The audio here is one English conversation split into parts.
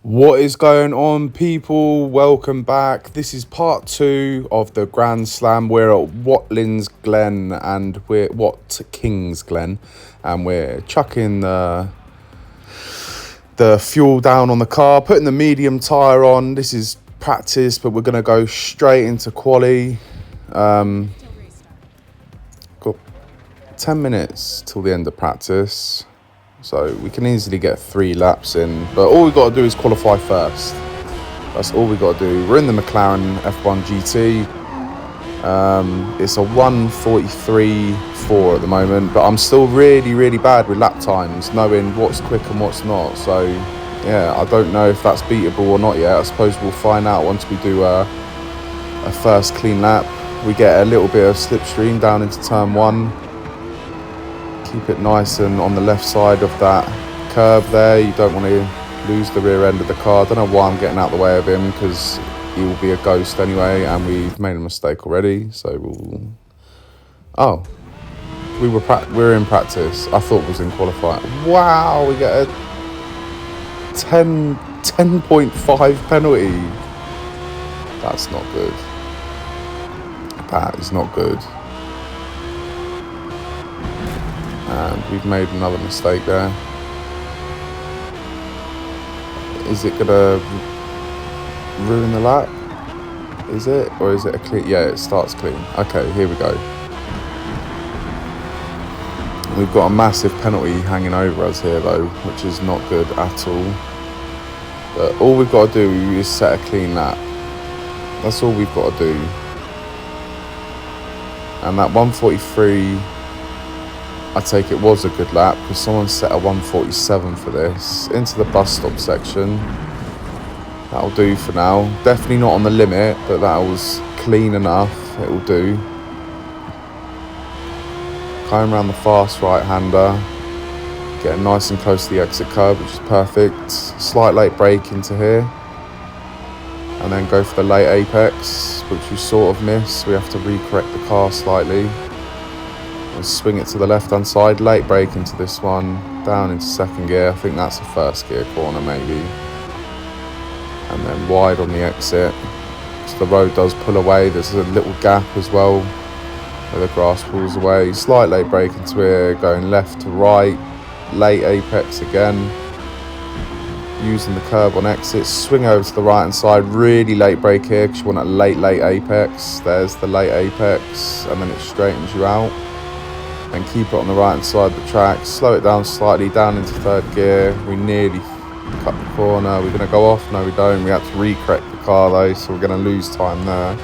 What is going on, people? Welcome back. This is part 2 of the Grand Slam. We're at Watkins Glen and Watkins Glen, and we're chucking the fuel down on the car, putting the medium tyre on. This is practice, but we're going to go straight into quali. Got 10 minutes till the end of practice. So we can easily get 3 laps in, but all we got to do is qualify first. That's all we got to do. We're in the McLaren F1 GT. It's a 1:43.4 at the moment, but I'm still really bad with lap times, knowing what's quick and what's not. So yeah, I don't know if that's beatable or not yet. I suppose we'll find out once we do a first clean lap. We get a little bit of slipstream down into turn 1. Keep it nice and on the left side of that curb there. You don't want to lose the rear end of the car. I don't know why I'm getting out of the way of him, because he will be a ghost anyway, and we've made a mistake already. So we're in practice. I thought it was in qualifying. Wow, we get a 10.5 penalty. That's not good. That is not good. And we've made another mistake there. Is it gonna ruin the lap? Is it? Or is it a clean? Yeah, it starts clean. Okay, here we go. We've got a massive penalty hanging over us here though, which is not good at all. But all we've got to do is set a clean lap. That's all we've got to do. And that 1:43... I take it was a good lap, because someone set a 1:47 for this. Into the bus stop section. That'll do for now. Definitely not on the limit, but that was clean enough. It'll do. Going around the fast right-hander. Getting nice and close to the exit curb, which is perfect. Slight late brake into here. And then go for the late apex, which we sort of missed. We have to recorrect the car slightly. Swing it to the left hand side, late brake into this one, down into second gear. I think that's a first gear corner maybe, and then wide on the exit, so the road does pull away. There's a little gap as well where the grass pulls away. Slight late brake into here, going left to right, late apex again, using the curb on exit, swing over to the right hand side, really late brake here because you want a late apex. There's the late apex, and then it straightens you out. And keep it on the right hand side of the track, slow it down slightly, down into third gear. We nearly cut the corner. We're going to go off. No, we don't. We had to recorrect the car though, so we're going to lose time there.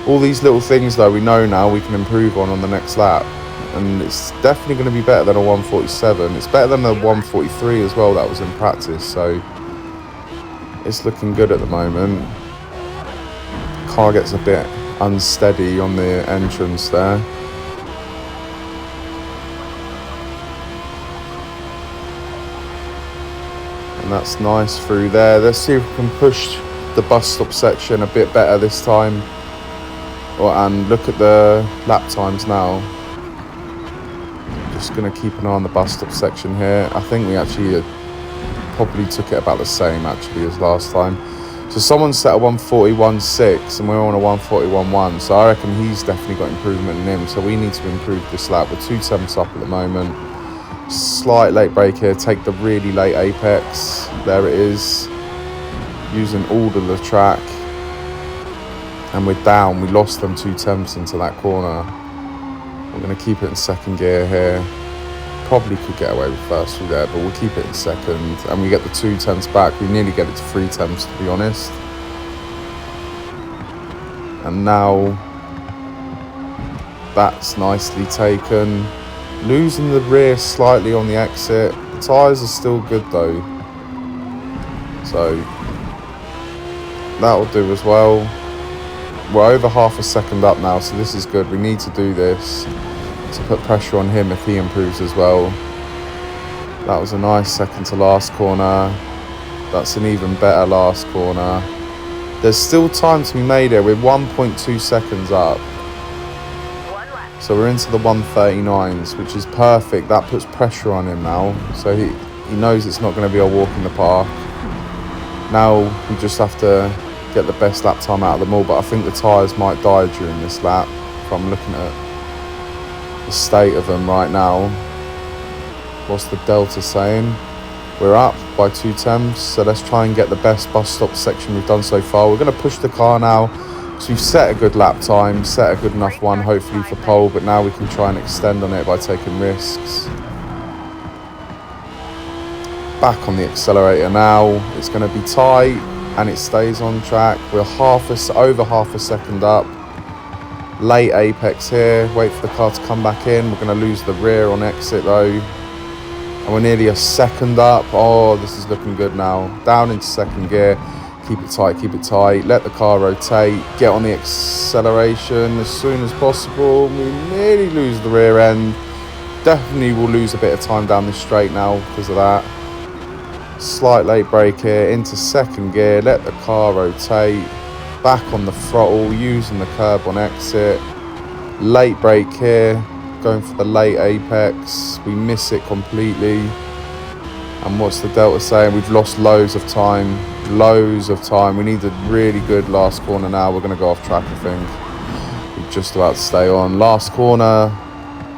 All these little things though, we know now we can improve on the next lap, and it's definitely going to be better than a 1:47. It's better than the 1:43 as well that was in practice, so it's looking good at the moment. Car gets a bit unsteady on the entrance there. That's nice through there. Let's see if we can push the bus stop section a bit better this time. And look at the lap times now. Just going to keep an eye on the bus stop section here. I think we actually probably took it about the same actually as last time. So someone set a 1:41.6 and we're on a 1:41.1. So I reckon he's definitely got improvement in him. So we need to improve this lap. We're 2 tenths up at the moment. Slight late brake here, take the really late apex. There it is. Using all of the track. And we're down. We lost them 2 tenths into that corner. We're going to keep it in second gear here. Probably could get away with first through there, but we'll keep it in second. And we get the 2 tenths back. We nearly get it to 3 tenths, to be honest. And now that's nicely taken. Losing the rear slightly on the exit. The tyres are still good though, so that'll do as well. We're over half a second up now, so this is good. We need to do this to put pressure on him if he improves as well. That was a nice second to last corner. That's an even better last corner. There's still time to be made here. We're 1.2 seconds up. So we're into the 1:39s, which is perfect. That puts pressure on him now. So he knows it's not going to be a walk in the park. Now we just have to get the best lap time out of them all, but I think the tyres might die during this lap if I'm looking at the state of them right now. What's the delta saying? We're up by 2 tenths, so let's try and get the best bus stop section we've done so far. We're going to push the car now, so we've set a good lap time, set a good enough one hopefully for pole, but now we can try and extend on it by taking risks. Back on the accelerator now, it's going to be tight and it stays on track. We're over half a second up. Late apex here, wait for the car to come back in. We're going to lose the rear on exit though. And we're nearly a second up. Oh, this is looking good now. Down into second gear. Keep it tight, keep it tight. Let the car rotate. Get on the acceleration as soon as possible. We nearly lose the rear end. Definitely will lose a bit of time down this straight now because of that. Slight late brake here. Into second gear. Let the car rotate. Back on the throttle. Using the curb on exit. Late brake here. Going for the late apex. We miss it completely. And what's the delta saying? We've lost loads of time. Loads of time. We need a really good last corner now. We're going to go off track, I think. We're just about to stay on. Last corner.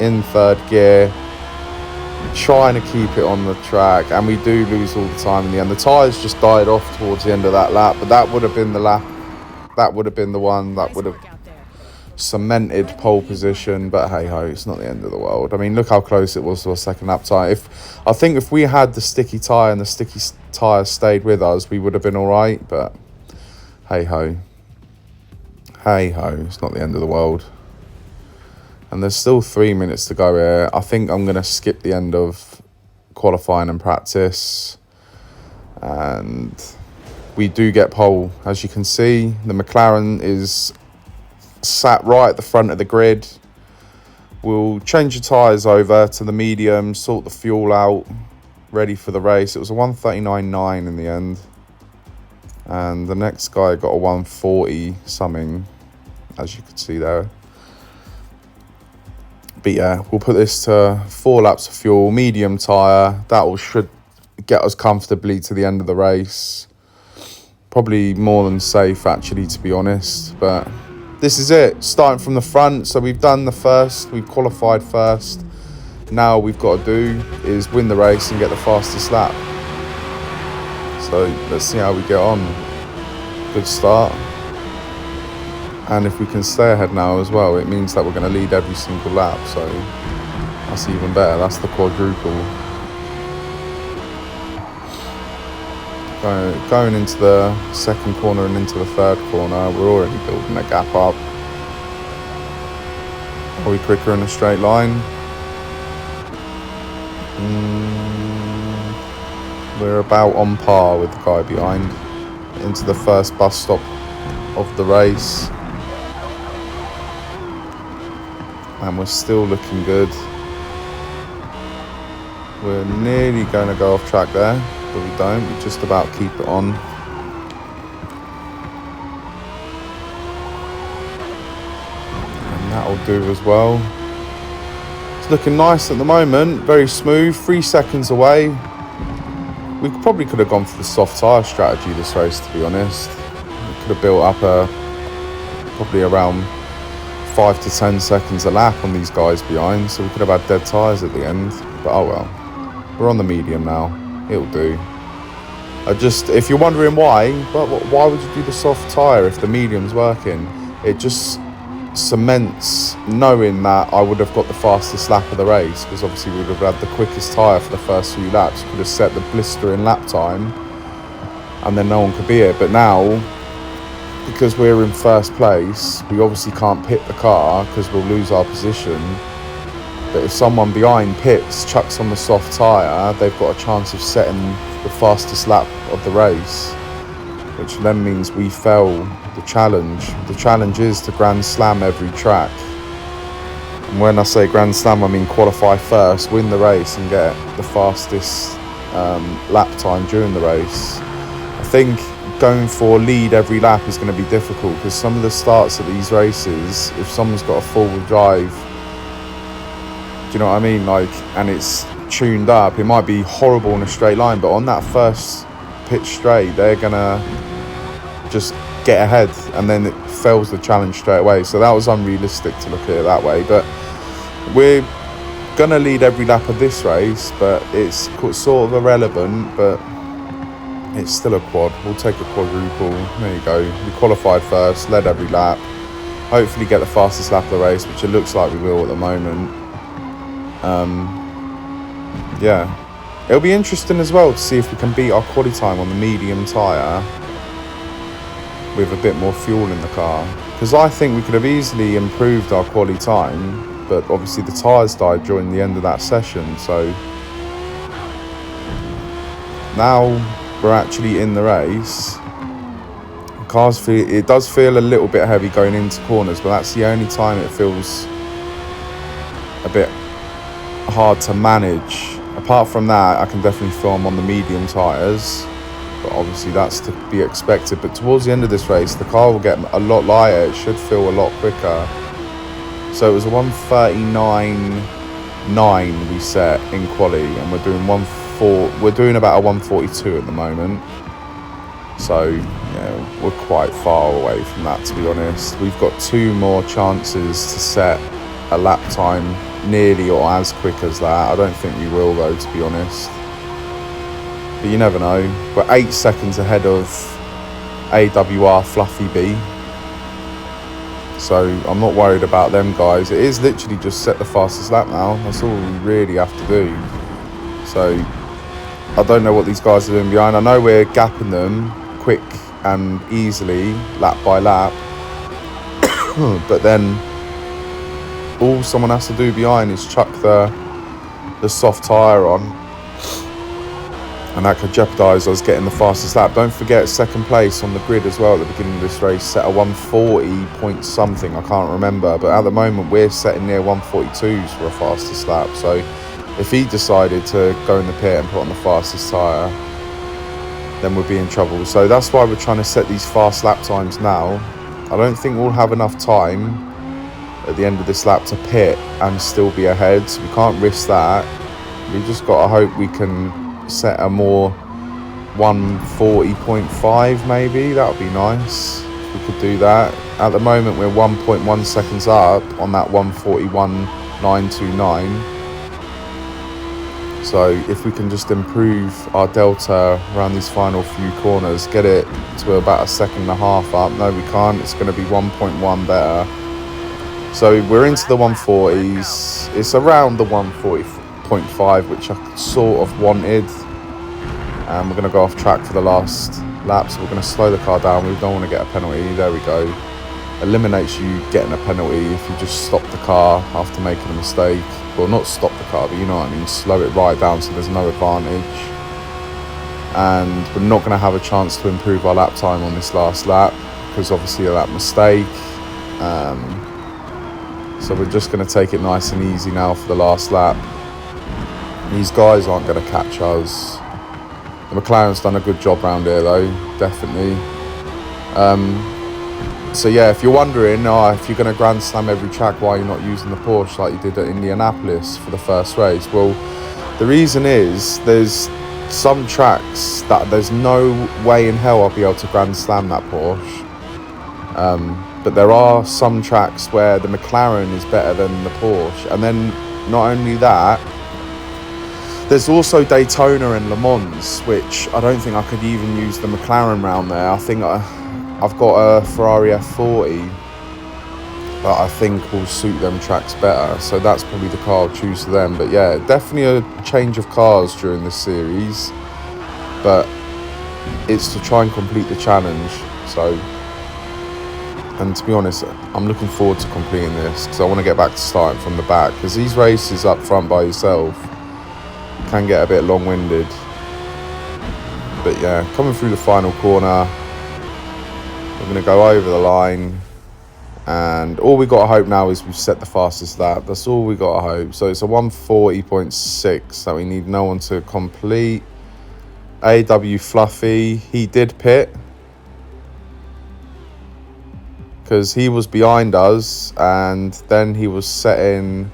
In third gear. Trying to keep it on the track. And we do lose all the time in the end. The tyres just died off towards the end of that lap. But that would have been the lap. That would have been the one that would have cemented pole position, but hey ho, it's not the end of the world. I mean, look how close it was to a second lap time. I think if we had the sticky tyre and the sticky tyre stayed with us, we would have been all right, but hey ho, it's not the end of the world. And there's still 3 minutes to go here. I think I'm going to skip the end of qualifying and practice, and we do get pole. As you can see, the McLaren is sat right at the front of the grid. We'll change the tyres over to the medium, sort the fuel out, ready for the race. It was a 139.9 in the end, and the next guy got a 140 something, as you can see there. But yeah, we'll put this to 4 laps of fuel, medium tyre. That should get us comfortably to the end of the race. Probably more than safe, actually, to be honest, but this is it, starting from the front. So we've done the first, we've qualified first. Now we've got to do is win the race and get the fastest lap. So let's see how we get on. Good start. And if we can stay ahead now as well, it means that we're going to lead every single lap. So that's even better. That's the quadruple. Going into the second corner and into the third corner, we're already building a gap up. Are we quicker in a straight line? We're about on par with the guy behind. Into the first bus stop of the race. And we're still looking good. We're nearly going to go off track there, but we don't. We just about keep it on. And that'll do as well. It's looking nice at the moment, very smooth, 3 seconds away. We probably could have gone for the soft tyre strategy this race, to be honest. We could have built up probably around 5 to 10 seconds a lap on these guys behind, so we could have had dead tyres at the end, but oh well. We're on the medium now, it'll do. If you're wondering why would you do the soft tyre if the medium's working? It just cements knowing that I would have got the fastest lap of the race, because obviously we would have had the quickest tyre for the first few laps. You could have set the blistering lap time and then no one could beat it. But now, because we're in first place, we obviously can't pit the car because we'll lose our position. But if someone behind pits, chucks on the soft tyre, they've got a chance of setting the fastest lap of the race, which then means we fail the challenge. The challenge is to Grand Slam every track. And when I say Grand Slam, I mean qualify first, win the race and get the fastest lap time during the race. I think going for lead every lap is going to be difficult, because some of the starts at these races, if someone's got a four-wheel drive, do you know what I mean? And it's tuned up, it might be horrible in a straight line, but on that first pit straight, they're gonna just get ahead, and then it fails the challenge straight away. So that was unrealistic to look at it that way. But we're gonna lead every lap of this race, but it's sort of irrelevant, but it's still a quad. We'll take a quadruple. There you go. We qualified first, led every lap, hopefully get the fastest lap of the race, which it looks like we will at the moment. Yeah, it'll be interesting as well to see if we can beat our quali time on the medium tyre with a bit more fuel in the car, because I think we could have easily improved our quali time, but obviously the tyres died during the end of that session. So now we're actually in the race. It does feel a little bit heavy going into corners, but that's the only time it feels a bit hard to manage. Apart from that, I can definitely feel I'm on the medium tyres, but obviously that's to be expected. But towards the end of this race, the car will get a lot lighter. It should feel a lot quicker. So it was a 1:39.9 we set in quali, and we're doing about a 1:42 at the moment. So yeah, we're quite far away from that, to be honest. We've got 2 more chances to set a lap time nearly or as quick as that. I don't think we will though, to be honest. But you never know. We're 8 seconds ahead of AWR Fluffy B. So I'm not worried about them guys. It is literally just set the fastest lap now. That's all we really have to do. So I don't know what these guys are doing behind. I know we're gapping them quick and easily, lap by lap. But then all someone has to do behind is chuck the soft tyre on, and that could jeopardise us getting the fastest lap. Don't forget, second place on the grid as well at the beginning of this race set a 140 point something, I can't remember, but at the moment we're setting near 142s for a fastest lap. So if he decided to go in the pit and put on the fastest tyre, then we'd be in trouble. So that's why we're trying to set these fast lap times now. I don't think we'll have enough time at the end of this lap to pit and still be ahead, so we can't risk that. We just got to hope we can set a more 140.5 maybe. That would be nice if we could do that. At the moment we're 1.1 seconds up on that 141.929. So if we can just improve our delta around these final few corners, get it to about 1.5 seconds up. No, we can't. It's going to be 1.1 better. So we're into the 140s. It's around the 140.5, which I sort of wanted. And we're going to go off track for the last lap, so we're going to slow the car down. We don't want to get a penalty. There we go. Eliminates you getting a penalty if you just stop the car after making a mistake. Well, not stop the car, but you know what I mean. Slow it right down so there's no advantage. And we're not going to have a chance to improve our lap time on this last lap because obviously of that mistake. So we're just going to take it nice and easy now for the last lap. These guys aren't going to catch us. The McLaren's done a good job around here though, definitely. So yeah, if you're wondering if you're going to Grand Slam every track, why you're not using the Porsche like you did at Indianapolis for the first race, well, the reason is there's some tracks that there's no way in hell I'll be able to Grand Slam that Porsche. But there are some tracks where the McLaren is better than the Porsche. And then not only that, there's also Daytona and Le Mans, which I don't think I could even use the McLaren round there. I think I've got a Ferrari F40 that I think will suit them tracks better. So that's probably the car I'll choose for them. But yeah, definitely a change of cars during this series. But it's to try and complete the challenge. So... And to be honest, I'm looking forward to completing this because I want to get back to starting from the back, because these races up front by yourself can get a bit long-winded. But yeah, coming through the final corner, we're going to go over the line, and all we got to hope now is we've set the fastest lap. That's all we got to hope. So it's a 140.6 that we need no one to complete. AW Fluffy, he did pit, because he was behind us, and then he was setting,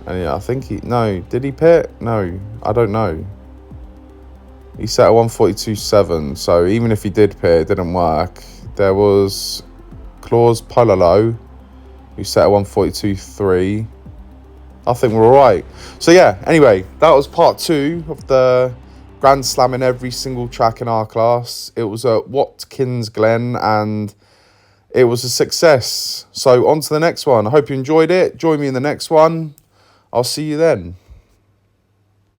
and yeah, I think did he pit? No, I don't know. He set a 142.7, so even if he did pit, it didn't work. There was Claus Pololo, who set a 142.3. I think we're all right. So yeah, anyway, that was part 2 of the Grand Slam in every single track in our class. It was at Watkins Glen, and it was a success. So on to the next one. I hope you enjoyed it. Join me in the next one. I'll see you then.